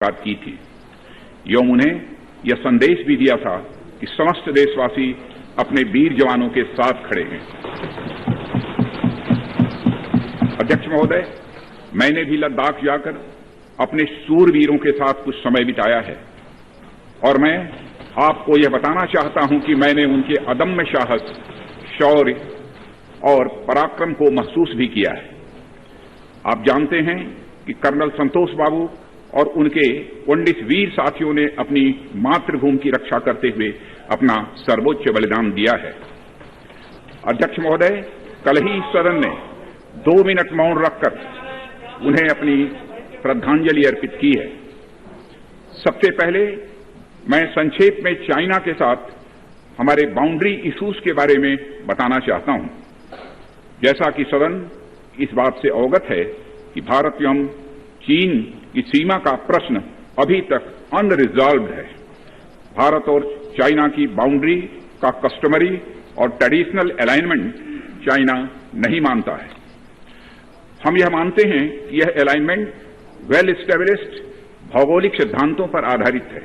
बात की थी। एवं उन्हें यह संदेश भी दिया था कि समस्त देशवासी अपने वीर जवानों के साथ खड़े हैं। अध्यक्ष महोदय, मैंने भी लद्दाख जाकर अपने सूरवीरों के साथ कुछ समय बिताया है और मैं आपको यह बताना चाहता हूं कि मैंने उनके अदम्य साहस, शौर्य और पराक्रम को महसूस भी किया है। आप जानते हैं कि कर्नल संतोष बाबू और उनके 19 वीर साथियों ने अपनी मातृभूमि की रक्षा करते हुए अपना सर्वोच्च बलिदान दिया है। अध्यक्ष महोदय, कल ही सदन ने 2 मिनट मौन रखकर उन्हें अपनी श्रद्धांजलि अर्पित की है। सबसे पहले मैं संक्षेप में चाइना के साथ हमारे बाउंड्री इश्यूज के बारे में बताना चाहता हूं। जैसा कि सदन इस बात से अवगत है कि भारत एवं चीन की सीमा का प्रश्न अभी तक अनरिजॉल्व्ड है। भारत और चाइना की बाउंड्री का कस्टमरी और ट्रेडिशनल अलाइनमेंट चाइना नहीं मानता है। हम यह मानते हैं कि यह अलाइनमेंट वेल एस्टेब्लिश्ड भौगोलिक सिद्धांतों पर आधारित है,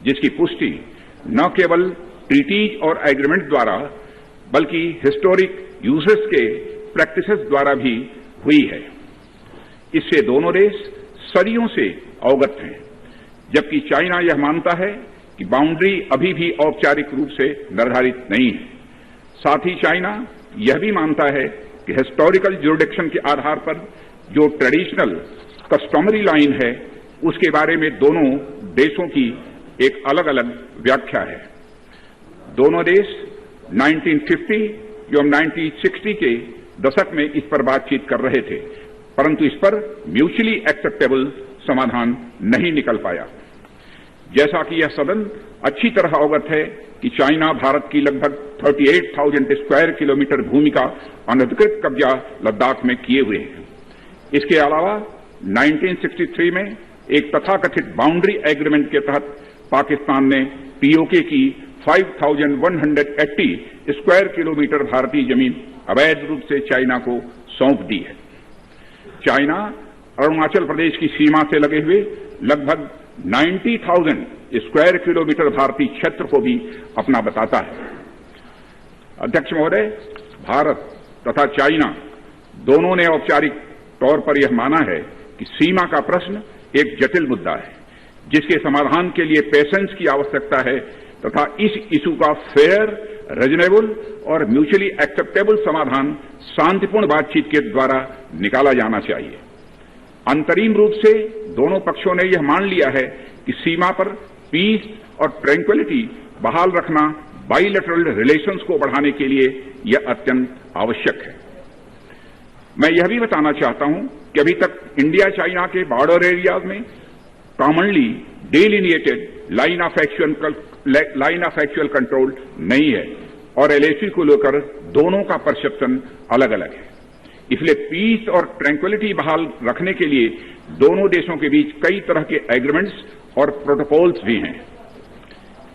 जिसकी पुष्टि न केवल ट्रीटीज और एग्रीमेंट द्वारा बल्कि हिस्टोरिक यूजेस के प्रैक्टिसेस द्वारा भी हुई है। इससे दोनों देश सदियों से अवगत हैं, जबकि चाइना यह मानता है कि बाउंड्री अभी भी औपचारिक रूप से निर्धारित नहीं है। साथ ही चाइना यह भी मानता है कि हिस्टोरिकल ज्यूरिडिक्शन के आधार पर जो ट्रेडिशनल कस्टमरी लाइन है, उसके बारे में दोनों देशों की एक अलग अलग व्याख्या है। दोनों देश 1950 एवं 1960 के दशक में इस पर बातचीत कर रहे थे, परंतु इस पर म्यूचुअली एक्सेप्टेबल समाधान नहीं निकल पाया। जैसा कि यह सदन अच्छी तरह अवगत है कि चाइना भारत की लगभग 38,000 स्क्वायर किलोमीटर भूमि का अनधिकृत कब्जा लद्दाख में किए हुए है। इसके अलावा 1963 में एक तथाकथित बाउंड्री एग्रीमेंट के तहत पाकिस्तान ने पीओके की 5,180 स्क्वायर किलोमीटर भारतीय जमीन अवैध रूप से चाइना को सौंप दी है। चाइना अरुणाचल प्रदेश की सीमा से लगे हुए लगभग 90,000 स्क्वायर किलोमीटर भारतीय क्षेत्र को भी अपना बताता है। अध्यक्ष महोदय, भारत तथा चाइना दोनों ने औपचारिक तौर पर यह माना है कि सीमा का प्रश्न एक जटिल मुद्दा है, जिसके समाधान के लिए पेशेंस की आवश्यकता है तथा इस इशू का फेयर, रीजनेबल और म्यूचुअली एक्सेप्टेबल समाधान शांतिपूर्ण बातचीत के द्वारा निकाला जाना चाहिए। अंतरिम रूप से दोनों पक्षों ने यह मान लिया है कि सीमा पर पीस और ट्रैंक्विलिटी बहाल रखना बाइलेटरल रिलेशंस को बढ़ाने के लिए यह अत्यंत आवश्यक है। मैं यह भी बताना चाहता हूं कि अभी तक इंडिया चाइना के बॉर्डर एरियाज में commonly delineated line of actual control नहीं है और एलएसी को लेकर दोनों का परसेप्शन अलग अलग है। इसलिए पीस और ट्रैंक्विलिटी बहाल रखने के लिए दोनों देशों के बीच कई तरह के एग्रीमेंट्स और प्रोटोकॉल्स भी हैं।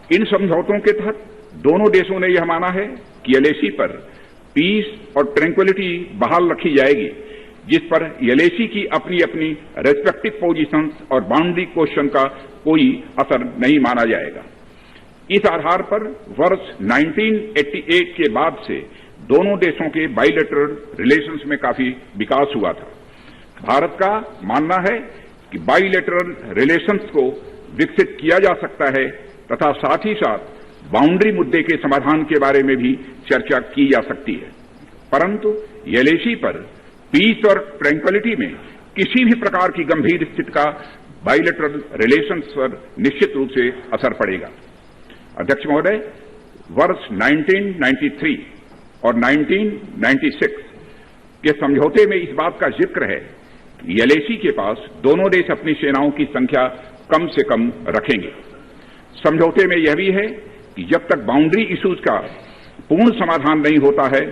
इन समझौतों के तहत दोनों देशों ने यह माना है कि एलएसी पर पीस और ट्रैंक्विलिटी बहाल रखी जाएगी, जिस पर एलएसी की अपनी अपनी रेस्पेक्टिव पोजीशंस और बाउंड्री क्वेश्चन का कोई असर नहीं माना जाएगा। इस आधार पर वर्ष 1988 के बाद से दोनों देशों के बाइलेटरल रिलेशंस में काफी विकास हुआ था। भारत का मानना है कि बाइलेटरल रिलेशंस को विकसित किया जा सकता है तथा साथ ही साथ बाउंड्री मुद्दे के समाधान के बारे में भी चर्चा की जा सकती है, परंतु एलएसी पर पीस और ट्रैंक्विलिटी में किसी भी प्रकार की गंभीर स्थिति का बाइलेटरल रिलेशंस पर निश्चित रूप से असर पड़ेगा। अध्यक्ष महोदय, वर्ष 1993 और 1996 के समझौते में इस बात का जिक्र है कि एलएसी के पास दोनों देश अपनी सेनाओं की संख्या कम से कम रखेंगे। समझौते में यह भी है कि जब तक बाउंड्री इश्यूज का पूर्ण समाधान नहीं होता है,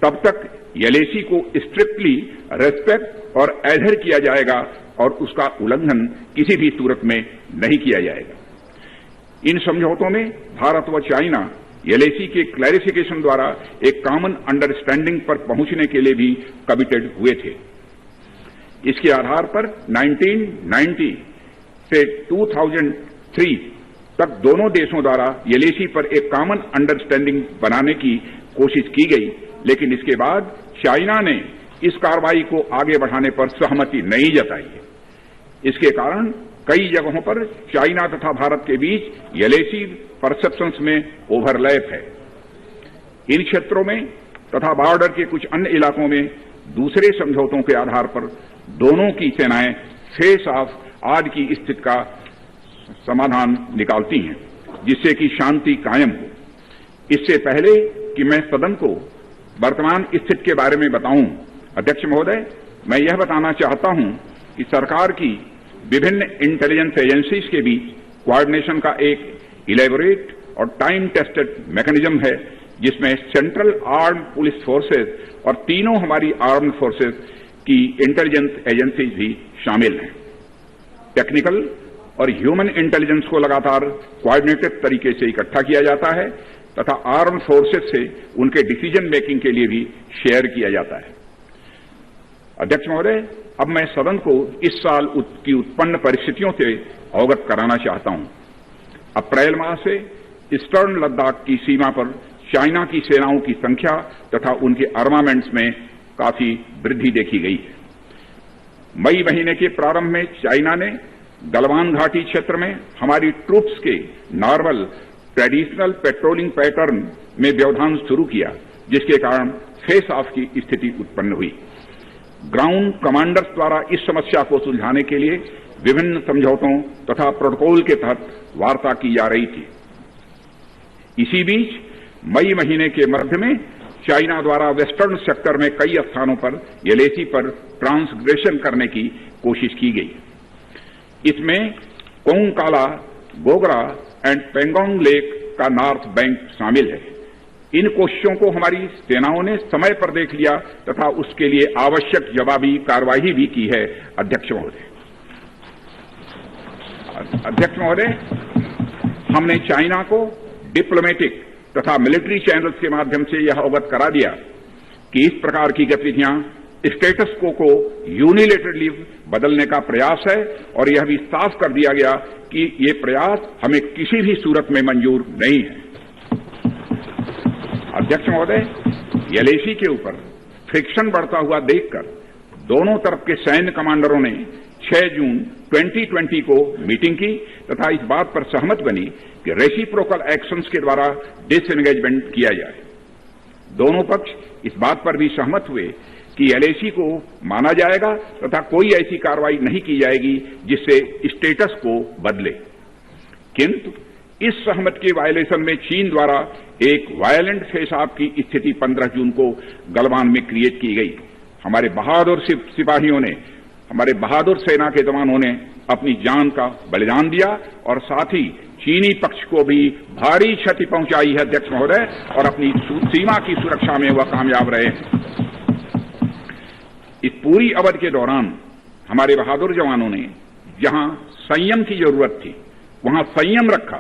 तब तक एलएसी को स्ट्रिक्टली रेस्पेक्ट और एडहेर किया जाएगा और उसका उल्लंघन किसी भी सूरत में नहीं किया जाएगा। इन समझौतों में भारत व चाइना एलएसी के क्लैरिफिकेशन द्वारा एक कॉमन अंडरस्टैंडिंग पर पहुंचने के लिए भी कमिटेड हुए थे। इसके आधार पर 1990 से 2003 तक दोनों देशों द्वारा एलएसी पर एक कॉमन अंडरस्टैंडिंग बनाने की कोशिश की गई, लेकिन इसके बाद चाइना ने इस कार्रवाई को आगे बढ़ाने पर सहमति नहीं जताई है। इसके कारण कई जगहों पर चाइना तथा भारत के बीच एलएसी परसेप्शंस में ओवरलैप है। इन क्षेत्रों में तथा बॉर्डर के कुछ अन्य इलाकों में दूसरे समझौतों के आधार पर दोनों की सेनाएं फेस ऑफ आज की स्थिति का समाधान निकालती हैं, जिससे कि शांति कायम हो। इससे पहले कि मैं सदन को वर्तमान स्थिति के बारे में बताऊं, अध्यक्ष महोदय, मैं यह बताना चाहता हूं कि सरकार की विभिन्न इंटेलिजेंस एजेंसीज के बीच कोऑर्डिनेशन का एक इलेबोरेट और टाइम टेस्टेड मैकेनिज्म है, जिसमें सेंट्रल आर्म्ड पुलिस फोर्सेज और तीनों हमारी आर्म्ड फोर्सेज की इंटेलिजेंस एजेंसीज भी शामिल हैं। टेक्निकल और ह्यूमन इंटेलिजेंस को लगातार कोऑर्डिनेटेड तरीके से इकट्ठा किया जाता है तथा आर्म्ड फोर्सेज से उनके डिसीजन मेकिंग के लिए भी शेयर किया जाता है। अध्यक्ष महोदय, अब मैं सदन को इस साल की उत्पन्न परिस्थितियों से अवगत कराना चाहता हूं। अप्रैल माह से ईस्टर्न लद्दाख की सीमा पर चाइना की सेनाओं की संख्या तथा उनके आर्मामेंट्स में काफी वृद्धि देखी गई है। मई महीने के प्रारंभ में चाइना ने गलवान घाटी क्षेत्र में हमारी ट्रूप्स के नॉर्मल ट्रेडिशनल पेट्रोलिंग पैटर्न में व्यवधान शुरू किया, जिसके कारण फेस ऑफ की स्थिति उत्पन्न हुई। ग्राउंड कमांडर्स द्वारा इस समस्या को सुलझाने के लिए विभिन्न समझौतों तथा प्रोटोकॉल के तहत वार्ता की जा रही थी। इसी बीच मई महीने के मध्य में चाइना द्वारा वेस्टर्न सेक्टर में कई स्थानों पर एलएसी पर ट्रांसग्रेशन करने की कोशिश की गई। इसमें कोंगकाला, गोगरा एंड पेंगोंग लेक का नॉर्थ बैंक शामिल है। इन कोशिशों को हमारी सेनाओं ने समय पर देख लिया तथा उसके लिए आवश्यक जवाबी कार्रवाई भी की है। अध्यक्ष महोदय, हमने चाइना को डिप्लोमेटिक तथा मिलिट्री चैनल्स के माध्यम से यह अवगत करा दिया कि इस प्रकार की गतिविधियां स्टेटस को यूनिलेटरली बदलने का प्रयास है, और यह भी साफ कर दिया गया कि ये प्रयास हमें किसी भी सूरत में मंजूर नहीं है। अध्यक्ष महोदय, एलएसी के ऊपर फ्रिक्शन बढ़ता हुआ देखकर दोनों तरफ के सैन्य कमांडरों ने 6 जून 2020 को मीटिंग की तथा इस बात पर सहमत बनी कि रेसिप्रोकल एक्शंस के द्वारा डिसएंगेजमेंट किया जाए। दोनों पक्ष इस बात पर भी सहमत हुए कि एलएसी को माना जाएगा तथा कोई ऐसी कार्रवाई नहीं की जाएगी जिससे स्टेटस को बदले। किंतु इस सहमति के वायलेशन में चीन द्वारा एक वायलेंट फेस ऑफ की स्थिति 15 जून को गलवान में क्रिएट की गई। हमारे बहादुर सिपाहियों ने, हमारे बहादुर सेना के जवानों ने अपनी जान का बलिदान दिया और साथ ही चीनी पक्ष को भी भारी क्षति पहुंचाई है अध्यक्ष महोदय, और अपनी सीमा की सुरक्षा में वह कामयाब रहे। इस पूरी अवधि के दौरान हमारे बहादुर जवानों ने जहां संयम की जरूरत थी वहां संयम रखा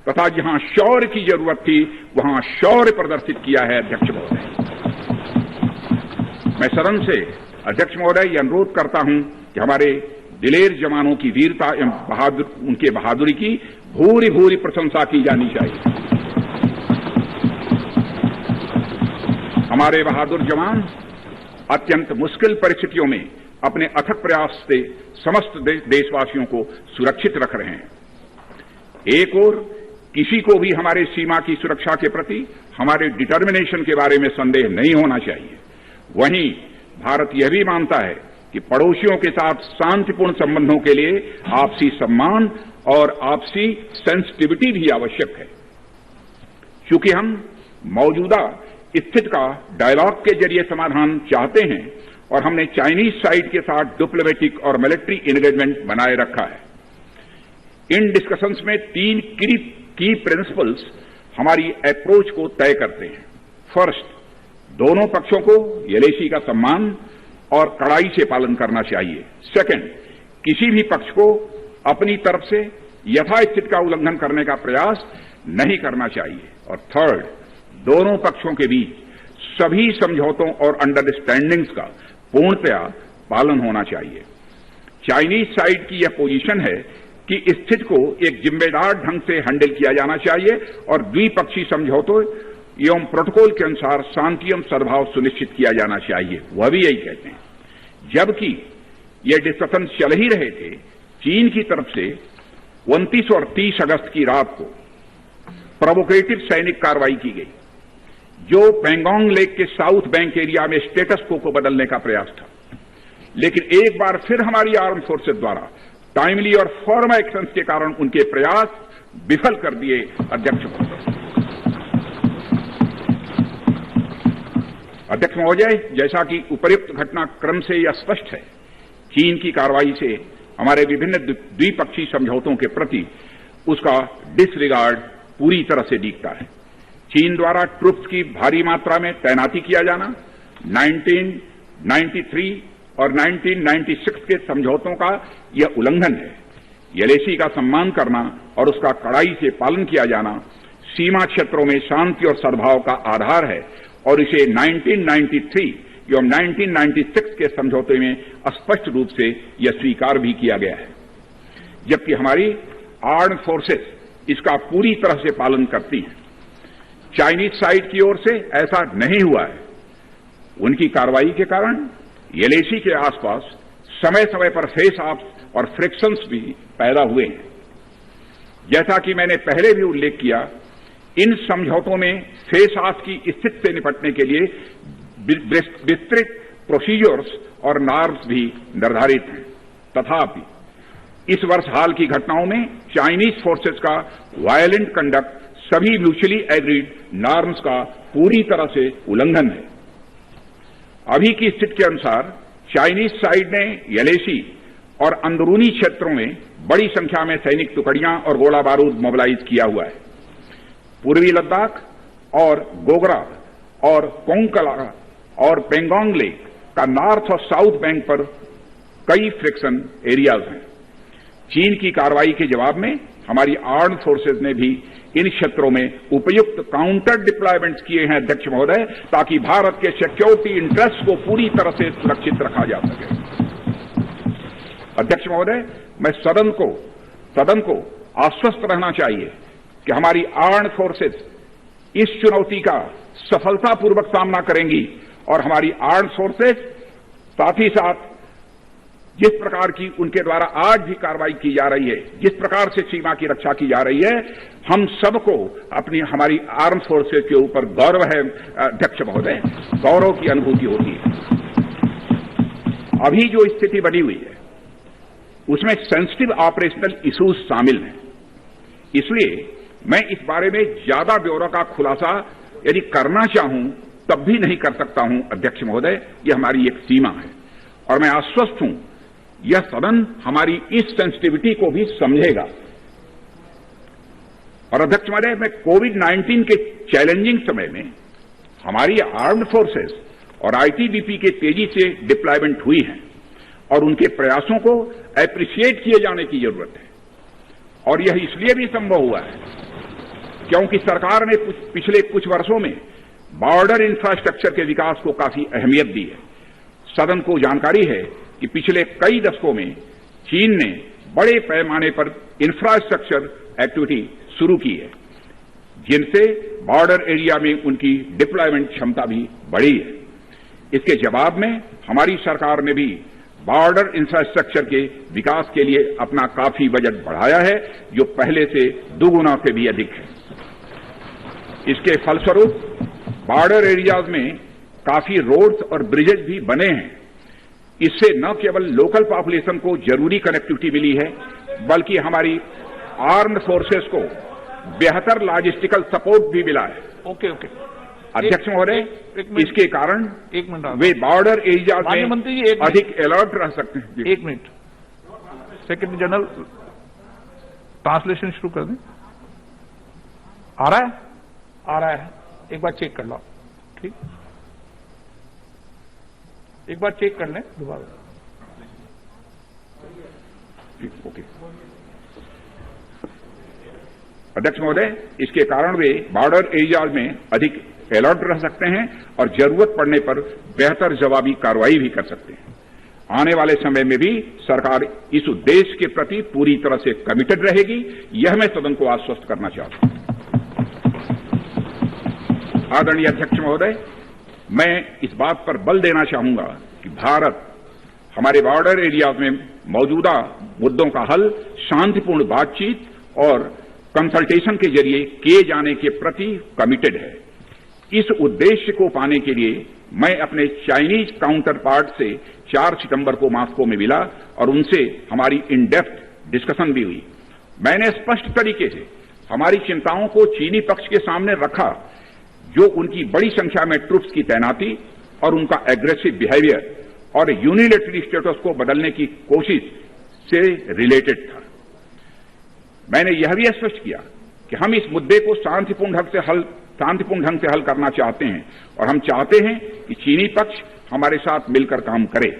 तथा जहां शौर्य की जरूरत थी वहां शौर्य प्रदर्शित किया है। अध्यक्ष महोदय, मैं सदन से अध्यक्ष महोदय यह अनुरोध करता हूं कि हमारे दिलेर जवानों की वीरता एवं उनके बहादुरी की भूरी भूरी प्रशंसा की जानी चाहिए। हमारे बहादुर जवान अत्यंत मुश्किल परिस्थितियों में अपने अथक प्रयास से समस्त देशवासियों को सुरक्षित रख रहे हैं। एक ओर किसी को भी हमारे सीमा की सुरक्षा के प्रति हमारे डिटर्मिनेशन के बारे में संदेह नहीं होना चाहिए। वहीं भारत यह भी मानता है कि पड़ोसियों के साथ शांतिपूर्ण संबंधों के लिए आपसी सम्मान और आपसी सेंसिटिविटी भी आवश्यक है। चूंकि हम मौजूदा स्थिति का डायलॉग के जरिए समाधान चाहते हैं और हमने चाइनीज साइड के साथ डिप्लोमेटिक और मिलिट्री एंगेजमेंट बनाए रखा है। इन डिस्कशंस में 3 की प्रिंसिपल्स हमारी अप्रोच को तय करते हैं। फर्स्ट, दोनों पक्षों को एलएसी का सम्मान और कड़ाई से पालन करना चाहिए। सेकंड, किसी भी पक्ष को अपनी तरफ से यथास्थिति का उल्लंघन करने का प्रयास नहीं करना चाहिए। और थर्ड, दोनों पक्षों के बीच सभी समझौतों और अंडरस्टैंडिंग्स का पूर्णतया पालन होना चाहिए। चाइनीज साइड की यह पोजीशन है कि स्थिति को एक जिम्मेदार ढंग से हैंडल किया जाना चाहिए और द्विपक्षीय समझौतों एवं प्रोटोकॉल के अनुसार शांति एवं सद्भाव सुनिश्चित किया जाना चाहिए। वह भी यही कहते हैं। जबकि ये डिस्कशन चल ही रहे थे, चीन की तरफ से 29 और 30 अगस्त की रात को प्रोवोकेटिव सैनिक कार्रवाई की गई, जो पैंगोंग लेक के साउथ बैंक एरिया में स्टेटस को बदलने का प्रयास था। लेकिन एक बार फिर हमारी आर्म फोर्सेज द्वारा टाइमली और फर्म एक्शंस के कारण उनके प्रयास विफल कर दिए। अध्यक्ष महोदय, जैसा कि उपर्युक्त घटनाक्रम से यह स्पष्ट है, चीन की कार्रवाई से हमारे विभिन्न द्विपक्षीय समझौतों के प्रति उसका डिसरिगार्ड पूरी तरह से दिखता है। चीन द्वारा ट्रूप्स की भारी मात्रा में तैनाती किया जाना 1993 और 1996 के समझौतों का यह उल्लंघन है। एलएसी का सम्मान करना और उसका कड़ाई से पालन किया जाना सीमा क्षेत्रों में शांति और सद्भाव का आधार है और इसे 1993 एवं 1996 के समझौते में स्पष्ट रूप से यह स्वीकार भी किया गया है। जबकि हमारी आर्म्ड फोर्सेस इसका पूरी तरह से पालन करती हैं। चाइनीज साइड की ओर से ऐसा नहीं हुआ है। उनकी कार्रवाई के कारण एलएसी के आसपास समय समय पर फेस ऑफ्स और फ्रिक्शंस भी पैदा हुए हैं। जैसा कि मैंने पहले भी उल्लेख किया, इन समझौतों में फेस ऑफ की स्थिति से निपटने के लिए विस्तृत प्रोसीजर्स और नॉर्म्स भी निर्धारित हैं। तथापि इस वर्ष हाल की घटनाओं में चाइनीज फोर्सेस का वायलेंट कंडक्ट सभी म्यूचुअली एग्रीड नॉर्म्स का पूरी तरह से उल्लंघन है। अभी की स्थिति के अनुसार चाइनीज साइड ने एलएसी और अंदरूनी क्षेत्रों में बड़ी संख्या में सैनिक टुकड़ियां और गोला बारूद मोबिलाइज किया हुआ है। पूर्वी लद्दाख और गोगरा और कोंकला और पेंगोंग लेक का नॉर्थ और साउथ बैंक पर कई फ्रिक्शन एरियाज हैं। चीन की कार्रवाई के जवाब में हमारी आर्म्ड फोर्सेज ने भी इन क्षेत्रों में उपयुक्त काउंटर डिप्लॉयमेंट्स किए हैं अध्यक्ष महोदय, ताकि भारत के सिक्योरिटी इंटरेस्ट को पूरी तरह से सुरक्षित रखा जा सके। अध्यक्ष महोदय, मैं सदन को आश्वस्त रहना चाहिए कि हमारी आर्म्ड फोर्सेज इस चुनौती का सफलतापूर्वक सामना करेंगी और हमारी आर्म्ड फोर्सेज साथ ही साथ जिस प्रकार की उनके द्वारा आज भी कार्रवाई की जा रही है, जिस प्रकार से सीमा की रक्षा की जा रही है, हम सबको हमारी आर्म फोर्सेज के ऊपर गौरव है अध्यक्ष महोदय, गौरव की अनुभूति होती है। अभी जो स्थिति बनी हुई है उसमें सेंसिटिव ऑपरेशनल इश्यूज शामिल हैं। इसलिए मैं इस बारे में ज्यादा ब्यौरा का खुलासा यदि करना चाहूं तब भी नहीं कर सकता हूं अध्यक्ष महोदय, यह हमारी एक सीमा है और मैं आश्वस्त हूं यह सदन हमारी इस सेंसिटिविटी को भी समझेगा। और अध्यक्ष महोदय, मैं कोविड-19 के चैलेंजिंग समय में हमारी आर्म्ड फोर्सेस और आईटीबीपी के तेजी से डिप्लॉयमेंट हुई है और उनके प्रयासों को एप्रिशिएट किए जाने की जरूरत है। और यह इसलिए भी संभव हुआ है क्योंकि सरकार ने पिछले कुछ वर्षों में बॉर्डर इंफ्रास्ट्रक्चर के विकास को काफी अहमियत दी है। सदन को जानकारी है कि पिछले कई दशकों में चीन ने बड़े पैमाने पर इंफ्रास्ट्रक्चर एक्टिविटी शुरू की है, जिनसे बॉर्डर एरिया में उनकी डिप्लॉयमेंट क्षमता भी बढ़ी है। इसके जवाब में हमारी सरकार ने भी बॉर्डर इंफ्रास्ट्रक्चर के विकास के लिए अपना काफी बजट बढ़ाया है, जो पहले से दोगुना से भी अधिक है। इसके फलस्वरूप बॉर्डर एरियाज में काफी रोड्स और ब्रिजेज भी बने हैं। इससे न केवल लोकल पॉपुलेशन को जरूरी कनेक्टिविटी मिली है, बल्कि हमारी आर्म्ड फोर्सेस को बेहतर लॉजिस्टिकल सपोर्ट भी मिला है। ओके। अध्यक्ष महोदय, इसके कारण वे बॉर्डर एरिया में अधिक अलर्ट रह सकते हैं। 1 मिनट, सेक्रेटरी जनरल ट्रांसलेशन शुरू कर दें। आ रहा है, एक बार चेक कर लो। ठीक, एक बार चेक कर लें दोबारा। ओके। अध्यक्ष महोदय, इसके कारण वे बॉर्डर एरियाज में अधिक अलर्ट रह सकते हैं और जरूरत पड़ने पर बेहतर जवाबी कार्रवाई भी कर सकते हैं। आने वाले समय में भी सरकार इस उद्देश्य के प्रति पूरी तरह से कमिटेड रहेगी, यह मैं सदन को आश्वस्त करना चाहता हूं। आदरणीय अध्यक्ष महोदय, मैं इस बात पर बल देना चाहूंगा कि भारत हमारे बॉर्डर एरिया में मौजूदा मुद्दों का हल शांतिपूर्ण बातचीत और कंसल्टेशन के जरिए किए जाने के प्रति कमिटेड है। इस उद्देश्य को पाने के लिए मैं अपने चाइनीज काउंटर पार्ट से 4 सितंबर को मॉस्को में मिला और उनसे हमारी इन डेप्थ डिस्कशन भी हुई। मैंने स्पष्ट तरीके से हमारी चिंताओं को चीनी पक्ष के सामने रखा, जो उनकी बड़ी संख्या में ट्रूप्स की तैनाती और उनका एग्रेसिव बिहेवियर और यूनिलैटरल स्टेटस को बदलने की कोशिश से रिलेटेड था। मैंने यह भी स्पष्ट किया कि हम इस मुद्दे को शांतिपूर्ण ढंग से हल करना चाहते हैं और हम चाहते हैं कि चीनी पक्ष हमारे साथ मिलकर काम करे।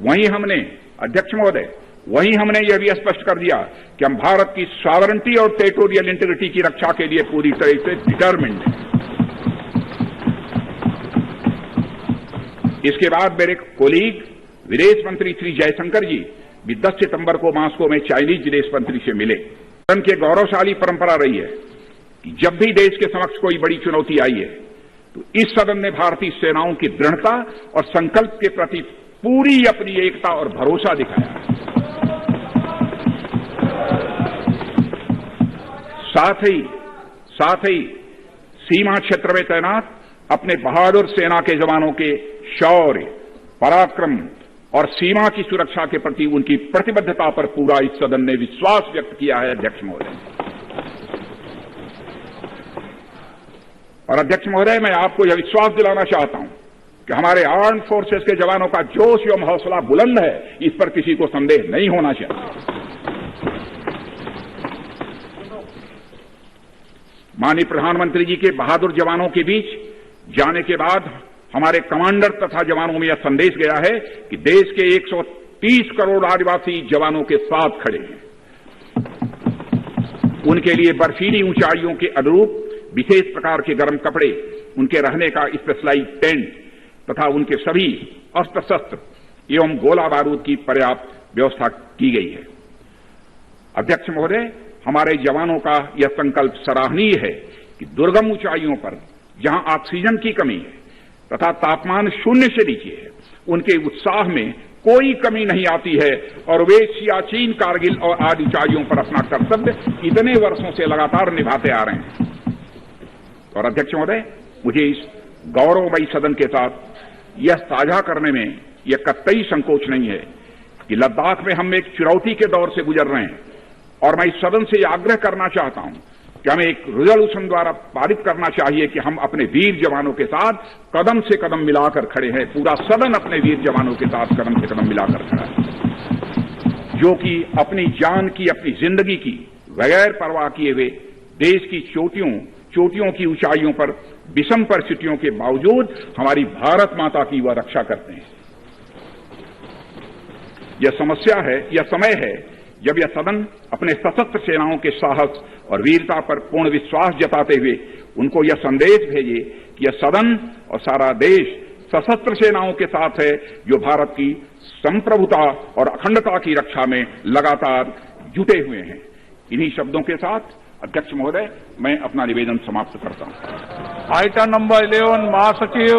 वहीं हमने, अध्यक्ष महोदय, यह भी स्पष्ट कर दिया कि हम भारत की सॉवरेनिटी और टेरिटोरियल इंटीग्रिटी की रक्षा के लिए पूरी तरह से डिटरमिन्ड हैं। इसके बाद मेरे कोलीग विदेश मंत्री श्री जयशंकर जी भी 10 सितंबर को मॉस्को में चाइनीज विदेश मंत्री से मिले। सदन की गौरवशाली परंपरा रही है कि जब भी देश के समक्ष कोई बड़ी चुनौती आई है तो इस सदन ने भारतीय सेनाओं की दृढ़ता और संकल्प के प्रति पूरी अपनी एकता और भरोसा दिखाया। साथ ही सीमा क्षेत्र में तैनात अपने बहादुर सेना के जवानों के शौर्य, पराक्रम और सीमा की सुरक्षा के प्रति उनकी प्रतिबद्धता पर पूरा इस सदन ने विश्वास व्यक्त किया है। अध्यक्ष महोदय, और अध्यक्ष महोदय, मैं आपको यह विश्वास दिलाना चाहता हूं कि हमारे आर्म्ड फोर्सेस के जवानों का जोश एवं हौसला बुलंद है, इस पर किसी को संदेह नहीं होना चाहिए। माननीय प्रधानमंत्री जी के बहादुर जवानों के बीच जाने के बाद हमारे कमांडर तथा जवानों में यह संदेश गया है कि देश के 130 करोड़ आदिवासी जवानों के साथ खड़े हैं। उनके लिए बर्फीली ऊंचाइयों के अनुरूप विशेष प्रकार के गर्म कपड़े, उनके रहने का स्पेशलाइज टेंट तथा उनके सभी अस्त्र शस्त्र एवं गोला बारूद की पर्याप्त व्यवस्था की गई है। अध्यक्ष महोदय, हमारे जवानों का यह संकल्प सराहनीय है कि दुर्गम ऊंचाइयों पर जहां ऑक्सीजन की कमी है तथा तापमान 0 से नीचे है, उनके उत्साह में कोई कमी नहीं आती है और वे सियाचिन, कारगिल और आदि ऊंचाइयों पर अपना कर्तव्य इतने वर्षों से लगातार निभाते आ रहे हैं। और अध्यक्ष महोदय, मुझे इस गौरवमयी सदन के साथ यह साझा करने में यह कतई संकोच नहीं है कि लद्दाख में हम एक चुनौती के दौर से गुजर रहे हैं और मैं इस सदन से आग्रह करना चाहता हूं कि हमें एक रिजोल्यूशन द्वारा पारित करना चाहिए कि हम अपने वीर जवानों के साथ कदम से कदम मिलाकर खड़े हैं। पूरा सदन अपने वीर जवानों के साथ कदम से कदम मिलाकर खड़ा है, जो कि अपनी जान की, अपनी जिंदगी की बगैर परवाह किए हुए देश की चोटियों की ऊंचाइयों पर विषम परिस्थितियों के बावजूद हमारी भारत माता की वह रक्षा करते हैं। यह समय है जब यह सदन अपने सशस्त्र सेनाओं के साहस और वीरता पर पूर्ण विश्वास जताते हुए उनको यह संदेश भेजे कि यह सदन और सारा देश सशस्त्र सेनाओं के साथ है, जो भारत की संप्रभुता और अखंडता की रक्षा में लगातार जुटे हुए हैं। इन्हीं शब्दों के साथ अध्यक्ष महोदय, मैं अपना निवेदन समाप्त करता हूं। आइटम नंबर 11 महासचिव